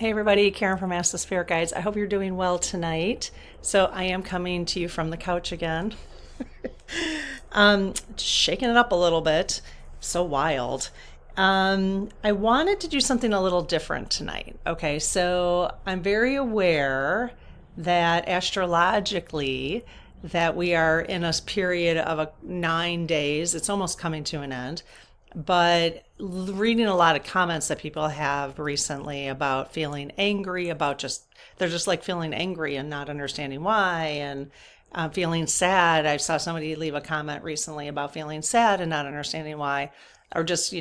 Hey everybody, Karen from Ask the Spirit Guides. I hope you're doing well tonight. So I am coming to you from the couch again. Just shaking it up a little bit. So wild. I wanted to do something a little different tonight. Okay, so I'm very aware that astrologically that we are in a period of 9 days. It's almost coming to an end. But reading a lot of comments that people have recently about feeling angry, they're just like feeling angry and not understanding why, and feeling sad. I saw somebody leave a comment recently about feeling sad and not understanding why, or just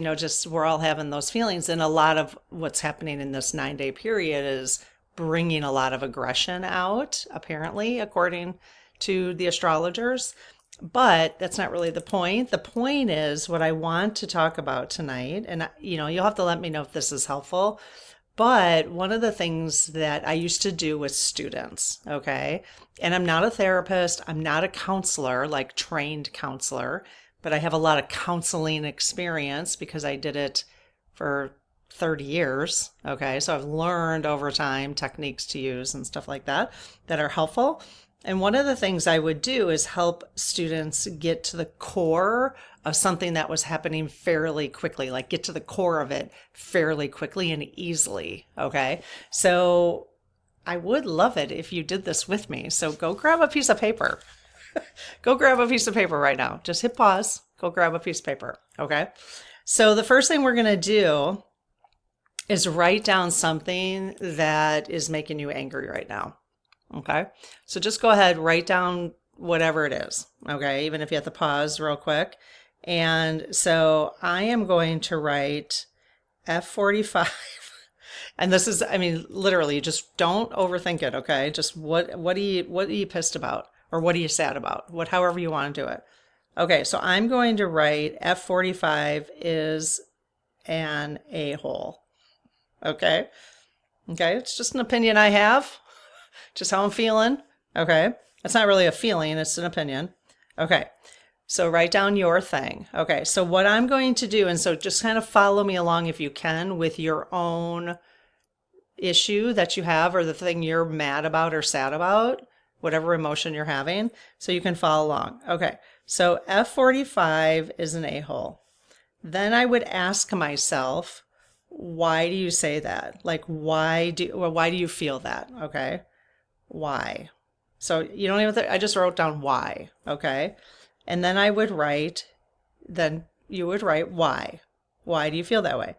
we're all having those feelings. And a lot of what's happening in this 9 day period is bringing a lot of aggression out, apparently, according to the astrologers. But that's not really the point. The point is what I want to talk about tonight. And, you'll have to let me know if this is helpful. But one of the things that I used to do with students, okay, and I'm not a therapist, I'm not a counselor, like trained counselor, but I have a lot of counseling experience because I did it for 30 years, okay? So I've learned over time techniques to use and stuff like that are helpful. And one of the things I would do is help students get to the core of something that was happening fairly quickly, like get to the core of it fairly quickly and easily. Okay. So I would love it if you did this with me. So go grab a piece of paper. Go grab a piece of paper right now. Just hit pause. Go grab a piece of paper. Okay. So the first thing we're going to do is write down something that is making you angry right now. Okay, so just go ahead, write down whatever it is, okay, even if you have to pause real quick. And so I am going to write F45. And this is, literally, just don't overthink it, okay? Just what are you pissed about? Or what are you sad about? However you want to do it. Okay, so I'm going to write F45 is an a-hole. Okay, it's just an opinion I have. Just how I'm feeling. Okay. That's not really a feeling, it's an opinion. Okay. So write down your thing. Okay. So what I'm going to do, and so just kind of follow me along if you can with your own issue that you have or the thing you're mad about or sad about, whatever emotion you're having. So you can follow along. Okay. So F45 is an a-hole. Then I would ask myself, why do you say that? Like, why do you feel that? Okay. Why? So you don't even, I just wrote down why. Okay. And then you would write why. Why do you feel that way?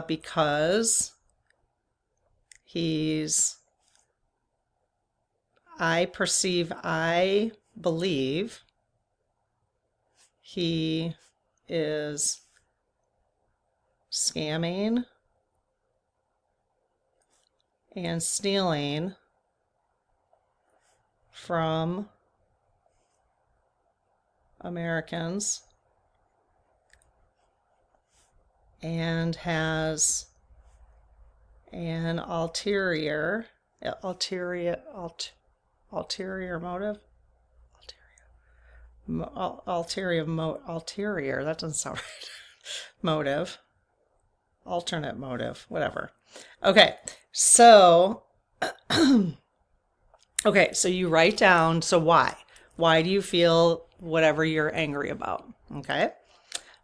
Because I believe he is scamming and stealing from Americans and has an ulterior motive. Ulterior, that doesn't sound right. Motive. Alternate motive, whatever. Okay, so so you write down, so why? Why do you feel whatever you're angry about? Okay.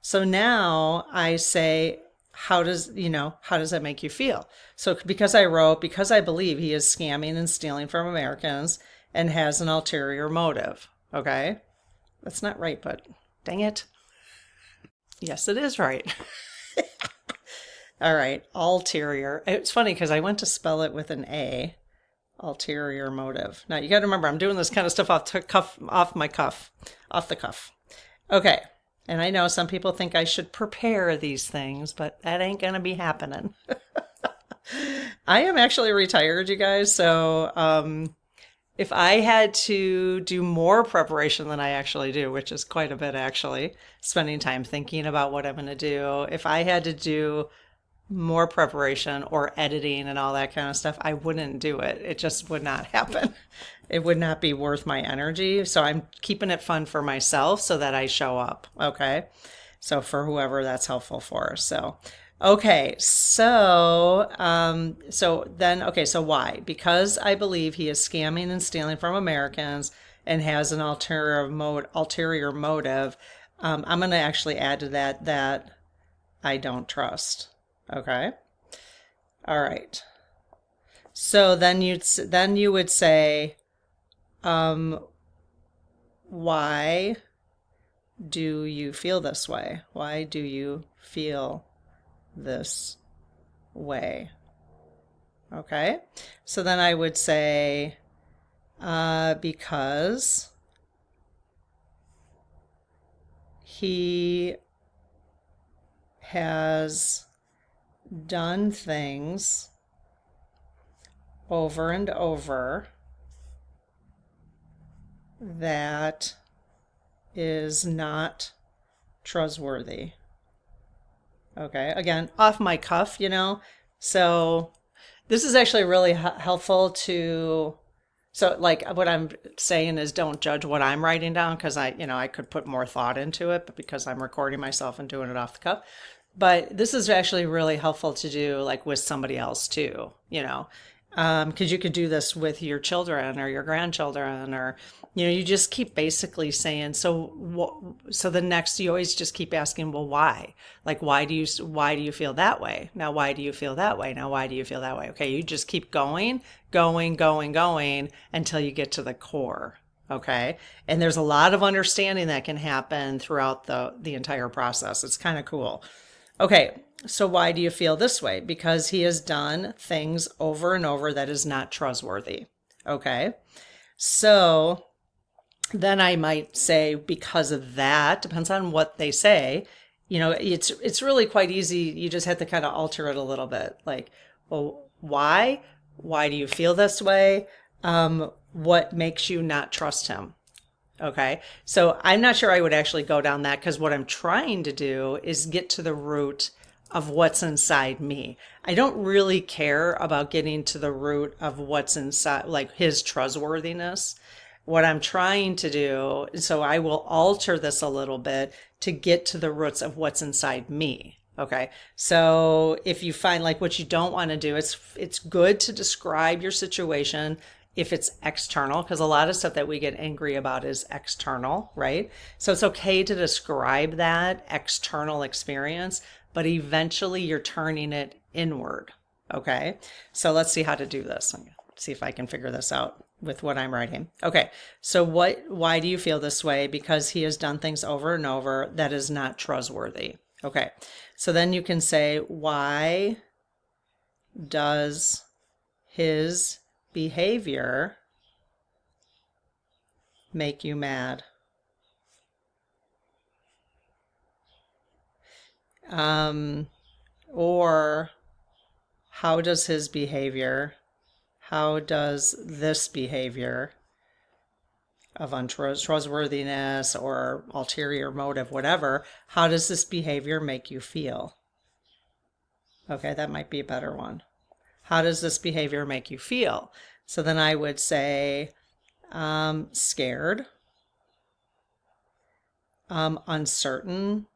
So now I say, how does that make you feel? So because I believe he is scamming and stealing from Americans and has an ulterior motive. Okay. That's not right, but dang it. Yes, it is right. All right. Ulterior. It's funny because I went to spell it with an A. Ulterior motive. Now you got to remember, I'm doing this kind of stuff off the cuff. Okay. And I know some people think I should prepare these things, but that ain't going to be happening. I am actually retired, you guys. So, if I had to do more preparation than I actually do, which is quite a bit actually, spending time thinking about what I'm going to do, if I had to do more preparation or editing and all that kind of stuff, I wouldn't do it. It just would not happen. It would not be worth my energy. So I'm keeping it fun for myself so that I show up. Okay. So for whoever that's helpful for. So, Okay, so why? Because I believe he is scamming and stealing from Americans and has an ulterior motive. I'm going to actually add to that I don't trust. Okay. All right. So then you would say, why do you feel this way? Why do you feel this way? Okay. So then I would say, because he has done things over and over that is not trustworthy. Okay, again, off my cuff, you know. So this is actually really helpful to. So, like, what I'm saying is don't judge what I'm writing down because I could put more thought into it, but because I'm recording myself and doing it off the cuff. But this is actually really helpful to do, like, with somebody else too, because you could do this with your children or your grandchildren, or you just keep basically saying, so the next, you always just keep asking, well, why? Like, why do you feel that way? Now why do you feel that way? Now why do you feel that way? Okay, you just keep going until you get to the core. Okay, and there's a lot of understanding that can happen throughout the entire process. It's kind of cool. Okay, so why do you feel this way? Because he has done things over and over that is not trustworthy. Okay, so then I might say, because of that, depends on what they say. It's really quite easy. You just have to kind of alter it a little bit. Like, well, why? Why do you feel this way? What makes you not trust him? Okay. So I'm not sure I would actually go down that, because what I'm trying to do is get to the root of what's inside me. I don't really care about getting to the root of what's inside, like his trustworthiness. What I'm trying to do, so I will alter this a little bit to get to the roots of what's inside me. Okay. So if you find, like, what you don't want to do, it's good to describe your situation if it's external, because a lot of stuff that we get angry about is external, right? So it's okay to describe that external experience, but eventually you're turning it inward. Okay. So let's see how to do this. See if I can figure this out with what I'm writing. Okay. So why do you feel this way? Because he has done things over and over that is not trustworthy. Okay. So then you can say, why does his behavior make you mad? Or how does this behavior of untrustworthiness or ulterior motive, whatever, how does this behavior make you feel? Okay, that might be a better one. How does this behavior make you feel? So then I would say, scared, uncertain,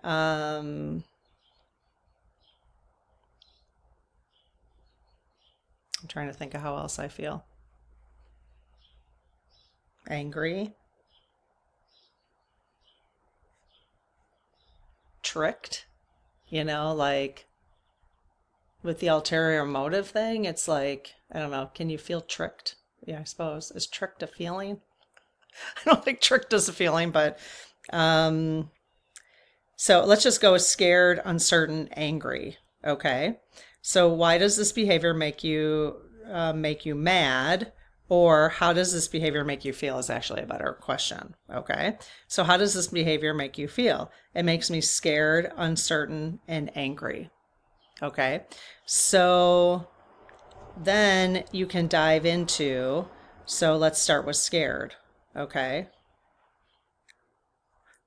I'm trying to think of how else I feel. Angry, tricked, like with the ulterior motive thing, it's like, I don't know, can you feel tricked? Yeah, I suppose. Is tricked a feeling? I don't think tricked is a feeling, but so let's just go with scared, uncertain, angry. Okay. So why does this behavior make you mad? Or how does this behavior make you feel is actually a better question. Okay. So how does this behavior make you feel? It makes me scared, uncertain, and angry. Okay. So then you can dive into, so let's start with scared. Okay.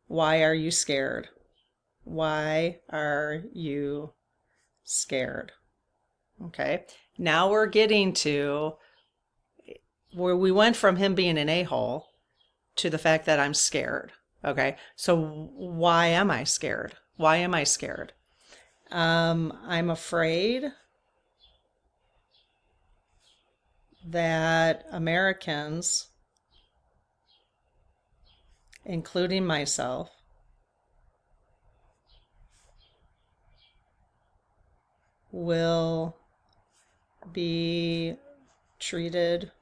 Why are you scared? Why are you scared? Okay. Now we're getting to where we went from him being an a-hole to the fact that I'm scared. Okay. So why am I scared? Why am I scared? I'm afraid that Americans, including myself, will be treated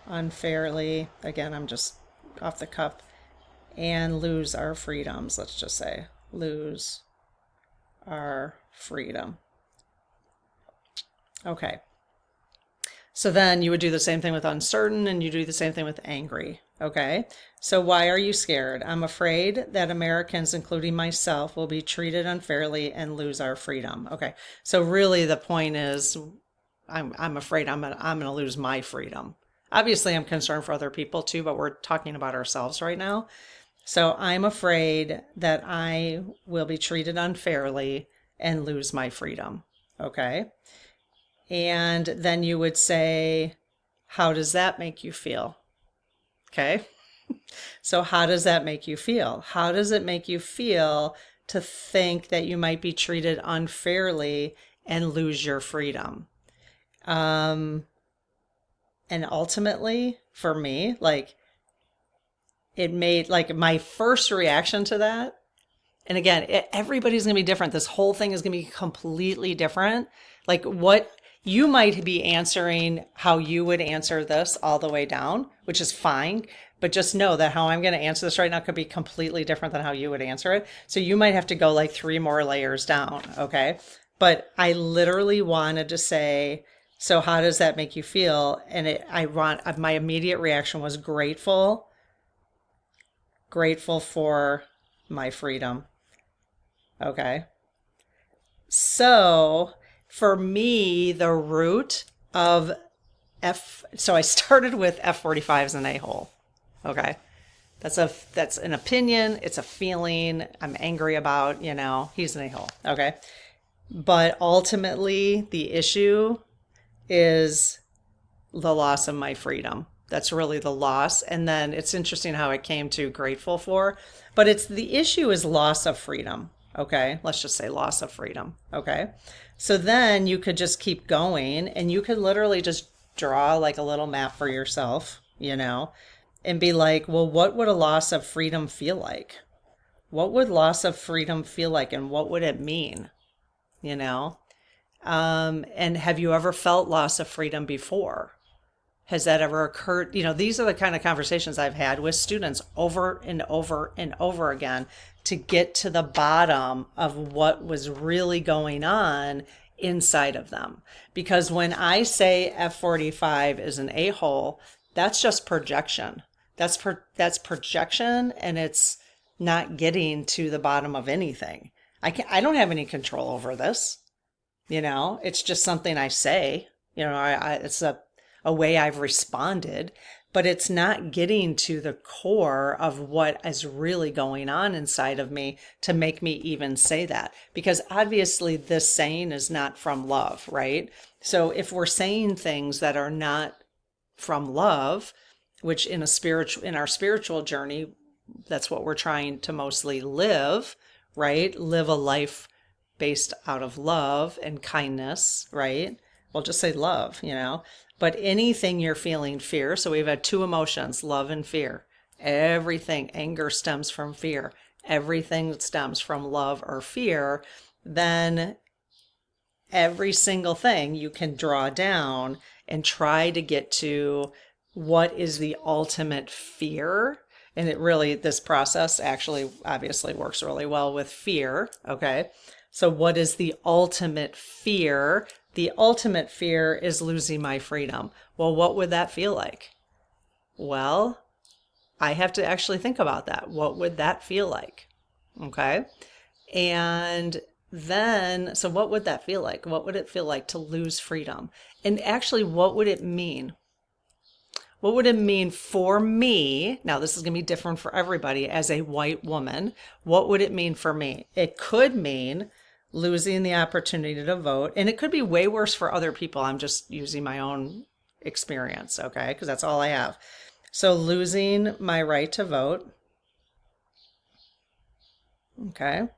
unfairly. Again, I'm just off the cuff, and lose our freedoms. Let's just say lose our freedom. Okay. So then you would do the same thing with uncertain, and you do the same thing with angry. Okay. So why are you scared? I'm afraid that Americans, including myself, will be treated unfairly and lose our freedom. Okay. So really the point is I'm afraid I'm gonna lose my freedom. Obviously I'm concerned for other people too, but we're talking about ourselves right now. So I'm afraid that I will be treated unfairly and lose my freedom. Okay. And then you would say, how does that make you feel? Okay. So how does that make you feel? How does it make you feel to think that you might be treated unfairly and lose your freedom? And ultimately, for me, like, it made, like, my first reaction to that, and again, everybody's going to be different. This whole thing is going to be completely different. Like, what you might be answering how you would answer this all the way down, which is fine. But just know that how I'm going to answer this right now could be completely different than how you would answer it. So you might have to go like 3 more layers down. Okay. But I literally wanted to say, so how does that make you feel? And my immediate reaction was grateful for my freedom. Okay. So for me, the root of so I started with F45 as an a-hole. Okay. That's an opinion. It's a feeling I'm angry about, he's an a-hole. Okay. But ultimately the issue is the loss of my freedom. That's really the loss. And then it's interesting how it came to grateful for, but the issue is loss of freedom. Okay. Let's just say loss of freedom. Okay. So then you could just keep going and you could literally just draw like a little map for yourself, and be like, well, what would a loss of freedom feel like? What would loss of freedom feel like? And what would it mean? And have you ever felt loss of freedom before? Has that ever occurred? These are the kind of conversations I've had with students over and over and over again to get to the bottom of what was really going on inside of them. Because when I say F45 is an a-hole, that's just projection. That's projection, and it's not getting to the bottom of anything. I don't have any control over this. It's just something I say. It's a way I've responded, but it's not getting to the core of what is really going on inside of me to make me even say that. Because obviously this saying is not from love, right? So if we're saying things that are not from love, which in our spiritual journey, that's what we're trying to mostly live, right? Live a life based out of love and kindness, right? We'll just say love, But anything you're feeling fear, so we've had 2 emotions, love and fear. Everything, anger stems from fear. Everything stems from love or fear. Then every single thing you can draw down and try to get to what is the ultimate fear. And this process actually obviously works really well with fear. Okay. So what is the ultimate fear? The ultimate fear is losing my freedom. Well, what would that feel like? Well, I have to actually think about that. What would that feel like? Okay. And then, so what would that feel like? What would it feel like to lose freedom? And actually, what would it mean? What would it mean for me? Now, this is going to be different for everybody as a white woman. What would it mean for me? It could mean losing the opportunity to vote. And it could be way worse for other people. I'm just using my own experience, okay? Because that's all I have. So losing my right to vote, okay?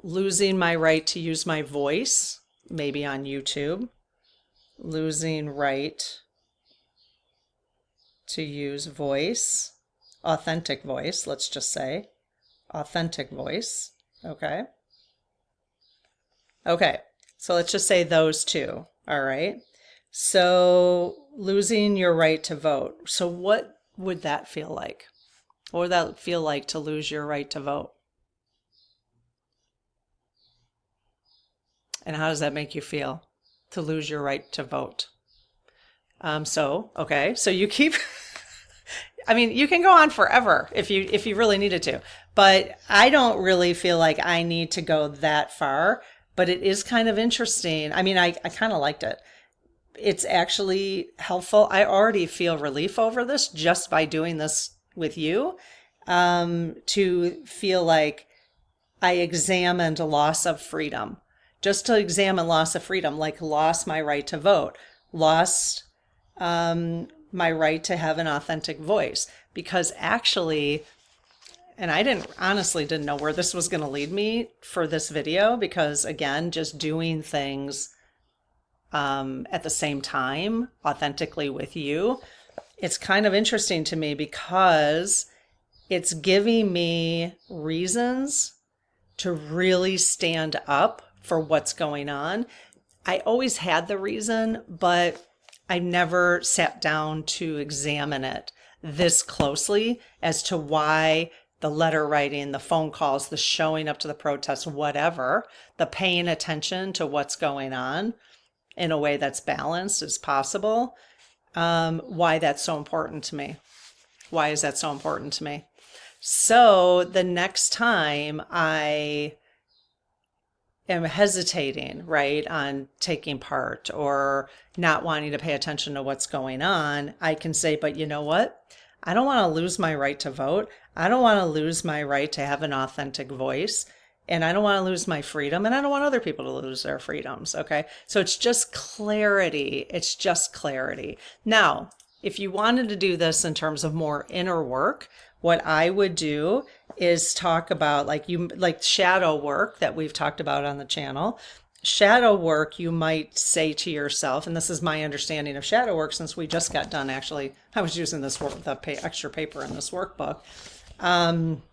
Losing my right to use my voice, maybe on YouTube. Losing right to use voice, authentic voice, let's just say. Authentic voice, okay? Okay, so let's just say those two, all right? So losing your right to vote. So what would that feel like? What would that feel like to lose your right to vote? And how does that make you feel to lose your right to vote? Okay, so you keep, I mean, you can go on forever if you really needed to, but I don't really feel like I need to go that far, but it is kind of interesting. I mean, I kind of liked it. It's actually helpful. I already feel relief over this just by doing this with you, to feel like I examined a loss of freedom. Just to examine loss of freedom, like lost my right to vote, lost my right to have an authentic voice. Because actually, and I honestly didn't know where this was going to lead me for this video, because again, just doing things at the same time authentically with you, it's kind of interesting to me because it's giving me reasons to really stand up for what's going on. I always had the reason, but I never sat down to examine it this closely as to why the letter writing, the phone calls, the showing up to the protest, whatever, the paying attention to what's going on in a way that's balanced as possible, why that's so important to me. Why is that so important to me? So the next time I am hesitating, right, on taking part or not wanting to pay attention to what's going on, I can say, but you know what? I don't want to lose my right to vote. I don't want to lose my right to have an authentic voice. And I don't want to lose my freedom. And I don't want other people to lose their freedoms. Okay. So it's just clarity. It's just clarity. Now, if you wanted to do this in terms of more inner work, what I would do is talk about like shadow work that we've talked about on the channel. Shadow work, you might say to yourself, and this is my understanding of shadow work since we just got done, actually, I was using this extra paper in this workbook.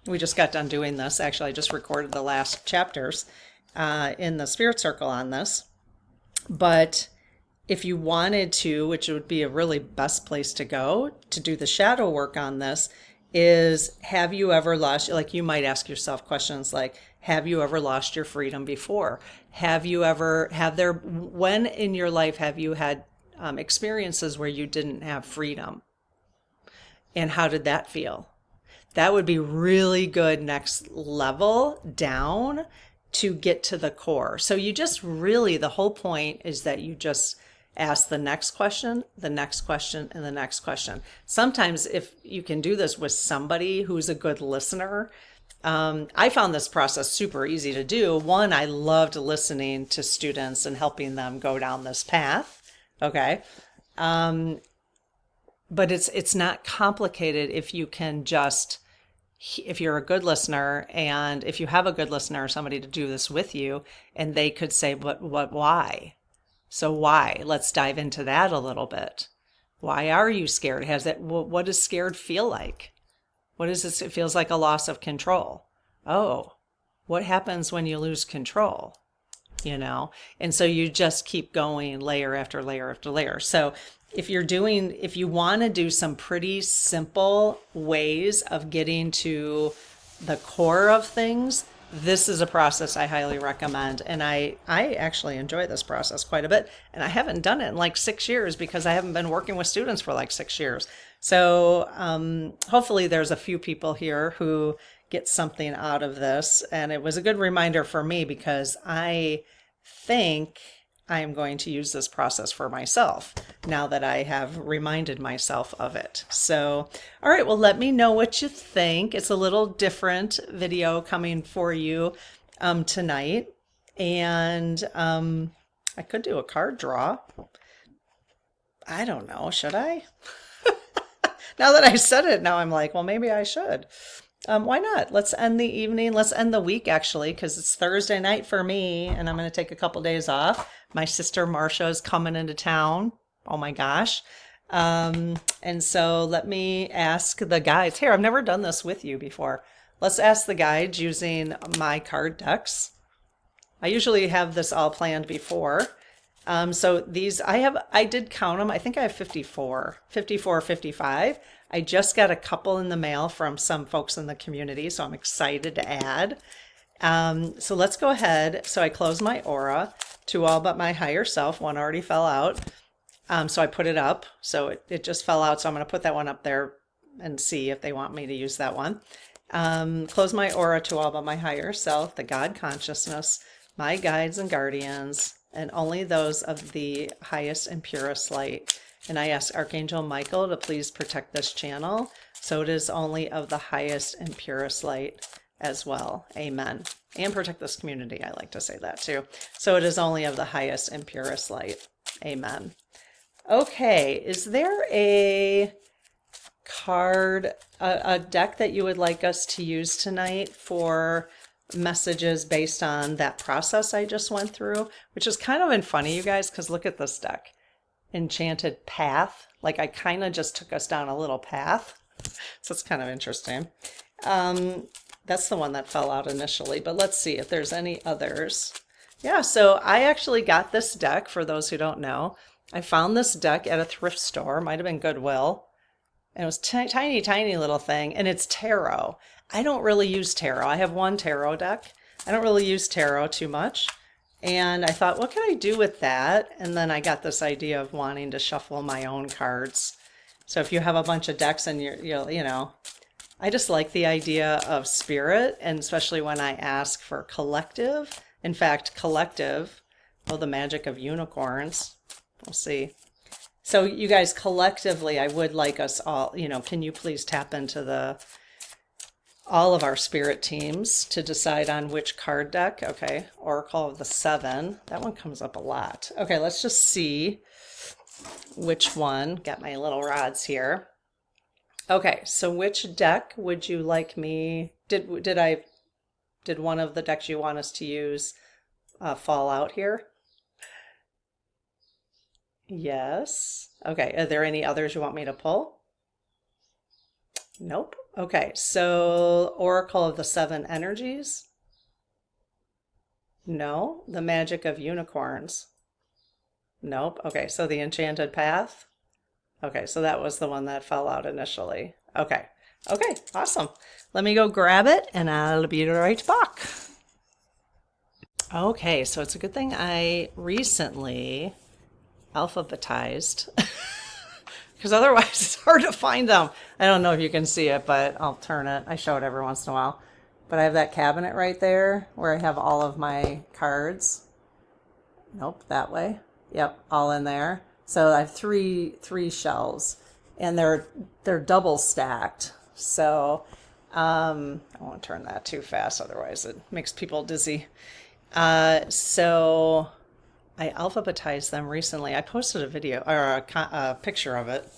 We just got done doing this. Actually, I just recorded the last chapters in the Spirit Circle on this. But if you wanted to, which would be a really best place to go to do the shadow work on this, is have you ever lost, like you might ask yourself questions like, have you ever lost your freedom before? When in your life have you had experiences where you didn't have freedom? And how did that feel? That would be really good next level down to get to the core. So you just really, the whole point is that you just ask the next question, the next question, and the next question. Sometimes if you can do this with somebody who's a good listener, I found this process super easy to do. One, I loved listening to students and helping them go down this path. Okay. But it's not complicated if you can just, if you're a good listener and if you have a good listener or somebody to do this with you and they could say, why? So why? Let's dive into that a little bit. Why are you scared? What does scared feel like? What is this? It feels like a loss of control. Oh, what happens when you lose control? And so you just keep going layer after layer after layer. So if you want to do some pretty simple ways of getting to the core of things, this is a process I highly recommend. And I actually enjoy this process quite a bit. And I haven't done it in like 6 years because I haven't been working with students for like 6 years. So hopefully there's a few people here who get something out of this. And it was a good reminder for me because I think I am going to use this process for myself now that I have reminded myself of it. So, all right, well, let me know what you think. It's a little different video coming for you tonight. And I could do a card draw. I don't know, should I? Now that I said it, now I'm like, well, maybe I should. Why not? Let's end the evening. Let's end the week, actually, because it's Thursday night for me, and I'm going to take a couple days off. My sister Marcia is coming into town. Oh my gosh. And so let me ask the guides. Here, I've never done this with you before. Let's ask the guides using my card decks. I usually have this all planned before. So these, I did count them. I think I have 54, 55. I just got a couple in the mail from some folks in the community, so I'm excited to add. So let's go ahead. So I closed my aura to all but my higher self. One already fell out. So I put it up. So it just fell out. So I'm going to put that one up there and see if they want me to use that one. Close my aura to all but my higher self, the God consciousness, my guides and guardians, and only those of the highest and purest light. And I ask Archangel Michael to please protect this channel, so it is only of the highest and purest light as well. Amen. And protect this community. I like to say that too. So it is only of the highest and purest light. Amen. Okay, is there a card, a deck that you would like us to use tonight for messages based on that process I just went through? Which is kind of funny, you guys, because look at this deck. Enchanted Path. Like I kind of just took us down a little path. So it's kind of interesting. That's the one that fell out initially, but let's see if there's any others. Yeah, so I actually got this deck, for those who don't know. I found this deck at a thrift store, might have been Goodwill. And it was tiny, tiny little thing, and it's tarot. I don't really use tarot. I have one tarot deck. I don't really use tarot too much. And I thought, what can I do with that? And then I got this idea of wanting to shuffle my own cards. So if you have a bunch of decks and you know, I just like the idea of spirit, and especially when I ask for collective. In fact, collective, oh, the magic of unicorns. We'll see. So you guys collectively, I would like us all, you know, can you please tap into all of our spirit teams to decide on which card deck? Okay, Oracle of the Seven. That one comes up a lot. Okay, let's just see which one. Got my little rods here. Okay, so which deck would you like me? Did one of the decks you want us to use fall out here? Yes. Okay, are there any others you want me to pull? Nope. Okay, so Oracle of the Seven Energies? No. The Magic of Unicorns? Nope. Okay, so the Enchanted Path? Okay, so that was the one that fell out initially. Okay. Okay, awesome. Let me go grab it and I'll be right back. Okay, so it's a good thing I recently alphabetized because otherwise it's hard to find them. I don't know if you can see it, but I'll turn it. I show it every once in a while. But I have that cabinet right there where I have all of my cards. Nope, that way. Yep, all in there. So I have three shelves, and they're double stacked. So I won't turn that too fast, otherwise it makes people dizzy. So I alphabetized them recently. I posted a video or a picture of it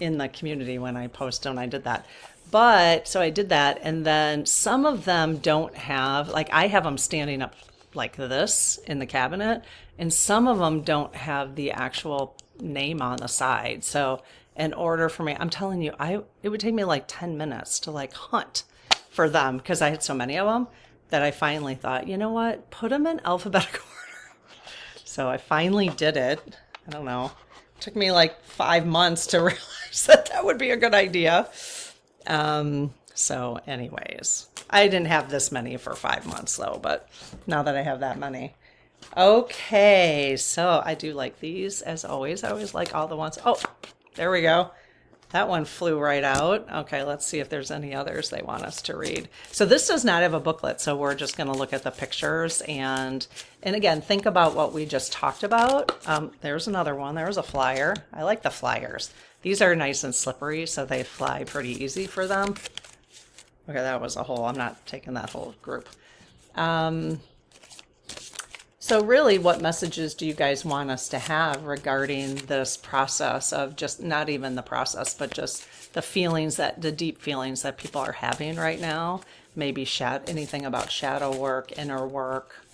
in the community when I posted and I did that. But so I did that, and then some of them don't have, like I have them standing up like this in the cabinet, and some of them don't have the actual name on the side. So in order for me, I'm telling you, it would take me like 10 minutes to like hunt for them because I had so many of them that I finally thought, you know what, put them in alphabetical order. So I finally did it. I don't know. It took me like 5 months to realize that would be a good idea. So anyways, I didn't have this many for 5 months though, but now that I have that many. Okay, so I do like these as always. I always like all the ones. Oh, there we go. That one flew right out. Okay, let's see if there's any others they want us to read. So this does not have a booklet, so we're just going to look at the pictures and again, think about what we just talked about. There's another one. There's a flyer. I like the flyers. These are nice and slippery, so they fly pretty easy for them. Okay, that was a whole. I'm not taking that whole group. So really, what messages do you guys want us to have regarding this process of just not even the process, but just the feelings the deep feelings that people are having right now? Maybe anything about shadow work, inner work,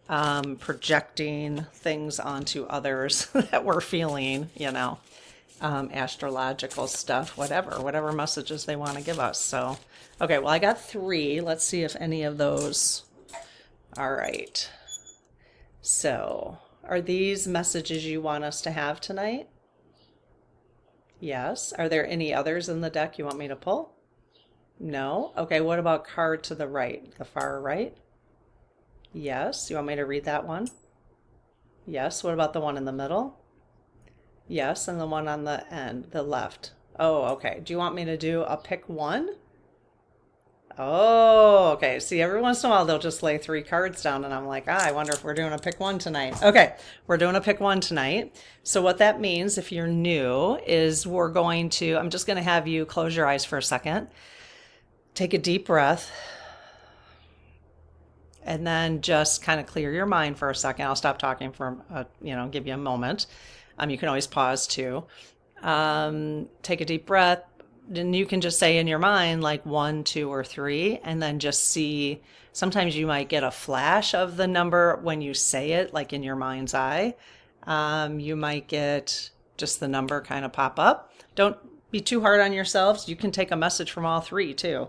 projecting things onto others that we're feeling, astrological stuff, whatever messages they want to give us. So, okay, well, I got 3. Let's see if any of those. All right. So, are these messages you want us to have tonight? Yes. Are there any others in the deck you want me to pull? No. Okay, what about card to the right, the far right? Yes. You want me to read that one? Yes. What about the one in the middle? Yes. And the one on the end, the left. Oh, okay. Do you want me to do a pick one? Oh, okay. See, every once in a while they'll just lay 3 cards down and I'm like, I wonder if we're doing a pick one tonight. Okay, we're doing a pick one tonight. So what that means, if you're new, is I'm just going to have you close your eyes for a second. Take a deep breath. And then just kind of clear your mind for a second. I'll stop talking for, give you a moment. You can always pause too. Take a deep breath. Then you can just say in your mind like 1, 2, or 3, and then just see. Sometimes you might get a flash of the number when you say it, like in your mind's eye. You might get just the number kind of pop up. Don't be too hard on yourselves. You can take a message from all 3 too.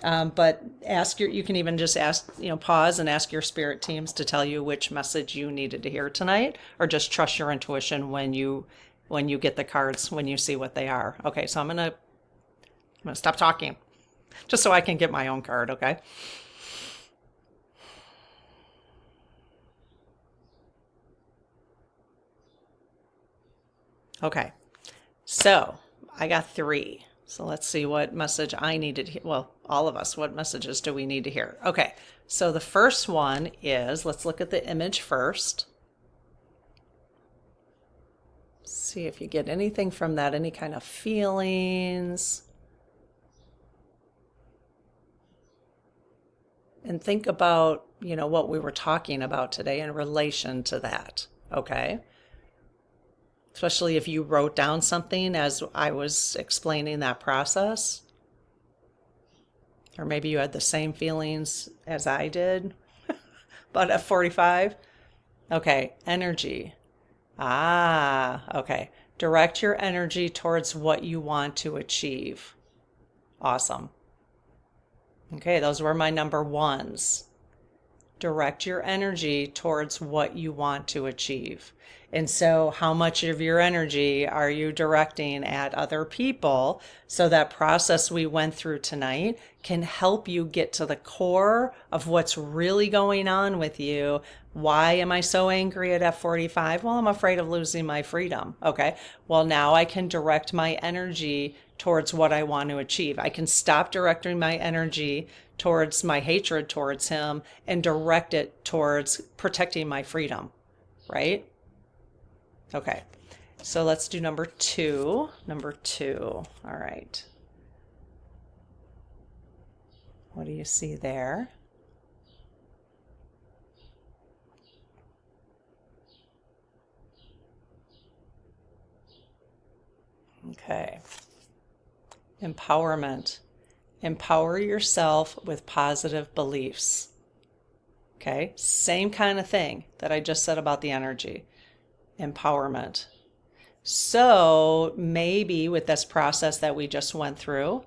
But you can even just ask, pause and ask your spirit teams to tell you which message you needed to hear tonight, or just trust your intuition when you get the cards, when you see what they are. Okay, so I'm going to stop talking just so I can get my own card, okay? Okay, so I got 3. So let's see what message I needed to hear. Well, all of us, what messages do we need to hear? Okay, so the first one is, let's look at the image first. See if you get anything from that, any kind of feelings. And think about, what we were talking about today in relation to that, okay? Especially if you wrote down something as I was explaining that process. Or maybe you had the same feelings as I did, but F45. Okay, energy. Okay. Direct your energy towards what you want to achieve. Awesome. Okay, those were my number 1s. Direct your energy towards what you want to achieve. And so how much of your energy are you directing at other people so that process we went through tonight can help you get to the core of what's really going on with you? Why am I so angry at F45? Well, I'm afraid of losing my freedom. Okay, well, now I can direct my energy towards what I want to achieve. I can stop directing my energy towards my hatred towards him and direct it towards protecting my freedom, right? Okay, so let's do number 2. Number 2, all right. What do you see there? Okay. Empowerment. Empower yourself with positive beliefs. Okay, same kind of thing that I just said about the energy. Empowerment. So maybe with this process that we just went through,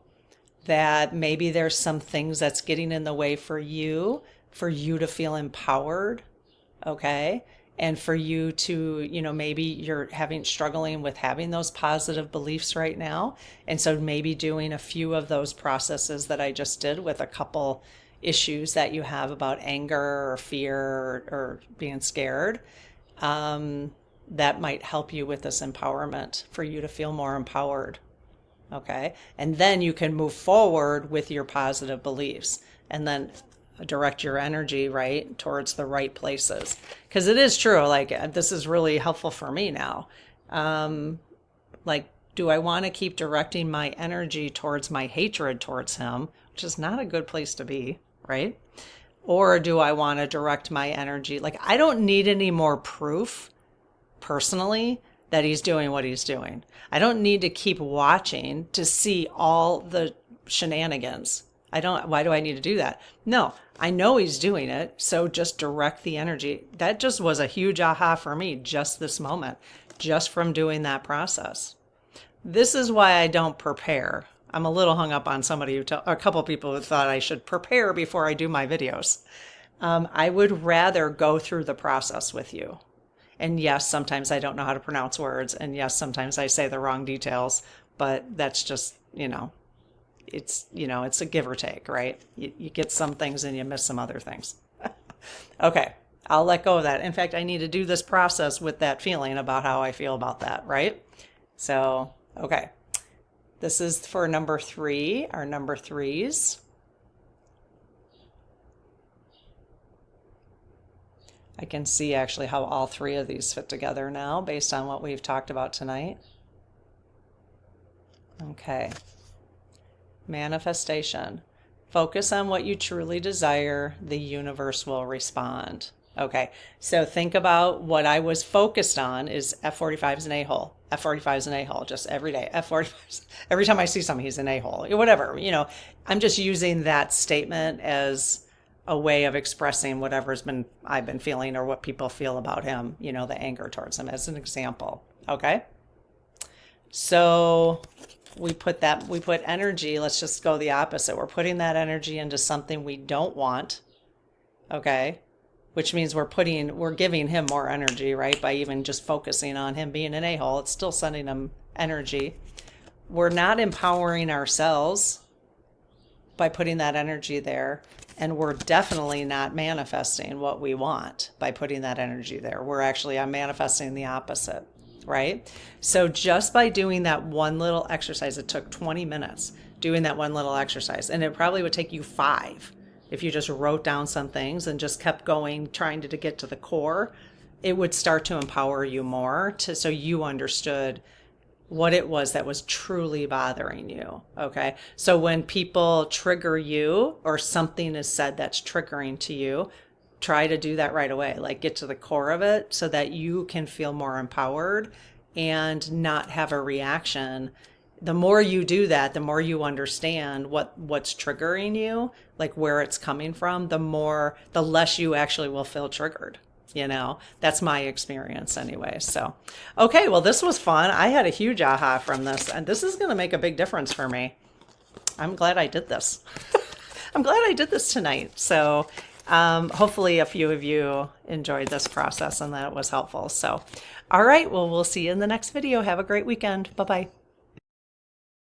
that maybe there's some things that's getting in the way for you to feel empowered, okay? And for you to, maybe you're struggling with having those positive beliefs right now. And so maybe doing a few of those processes that I just did with a couple issues that you have about anger or fear or being scared, that might help you with this empowerment for you to feel more empowered. Okay. And then you can move forward with your positive beliefs and then direct your energy right towards the right places. Because it is true, like this is really helpful for me now. Do I want to keep directing my energy towards my hatred towards him, which is not a good place to be, right? Or do I want to direct my energy? Like, I don't need any more proof personally that he's doing what he's doing. I don't need to keep watching to see all the shenanigans. Why do I need to do that? No, I know he's doing it. So just direct the energy. That just was a huge aha for me just this moment, just from doing that process. This is why I don't prepare. I'm a little hung up on a couple of people who thought I should prepare before I do my videos. I would rather go through the process with you. And yes, sometimes I don't know how to pronounce words. And yes, sometimes I say the wrong details, but that's just, it's a give or take, right? You get some things and you miss some other things. Okay, I'll let go of that. In fact, I need to do this process with that feeling about how I feel about that, right? So, okay. This is for number 3, our number 3s. I can see actually how all 3 of these fit together now based on what we've talked about tonight. Okay. Manifestation. Focus on what you truly desire. The universe will respond. Okay. So think about what I was focused on is F45 is an a-hole. F45 is an a-hole just every day. F45, every time I see something, he's an a-hole. Whatever, I'm just using that statement as a way of expressing whatever I've been feeling or what people feel about him, the anger towards him as an example. Okay. So we put energy, let's just go the opposite. We're putting that energy into something we don't want. Okay. Which means we're giving him more energy, right? By even just focusing on him being an a-hole, it's still sending him energy. We're not empowering ourselves by putting that energy there. And we're definitely not manifesting what we want by putting that energy there. I'm manifesting the opposite, right? So just by doing that one little exercise, it took 20 minutes doing that one little exercise. And it probably would take you 5. If you just wrote down some things and just kept going, trying to get to the core, it would start to empower you more so you understood what it was that was truly bothering you. Okay. So when people trigger you or something is said that's triggering to you, try to do that right away. Like get to the core of it so that you can feel more empowered and not have a reaction. The more you do that, the more you understand what's triggering you, like where it's coming from, the less you actually will feel triggered. That's my experience anyway. So, okay, well, this was fun. I had a huge aha from this, and this is going to make a big difference for me. I'm glad I did this. I'm glad I did this tonight. So, hopefully a few of you enjoyed this process and that it was helpful. So, all right, well, we'll see you in the next video. Have a great weekend. Bye-bye.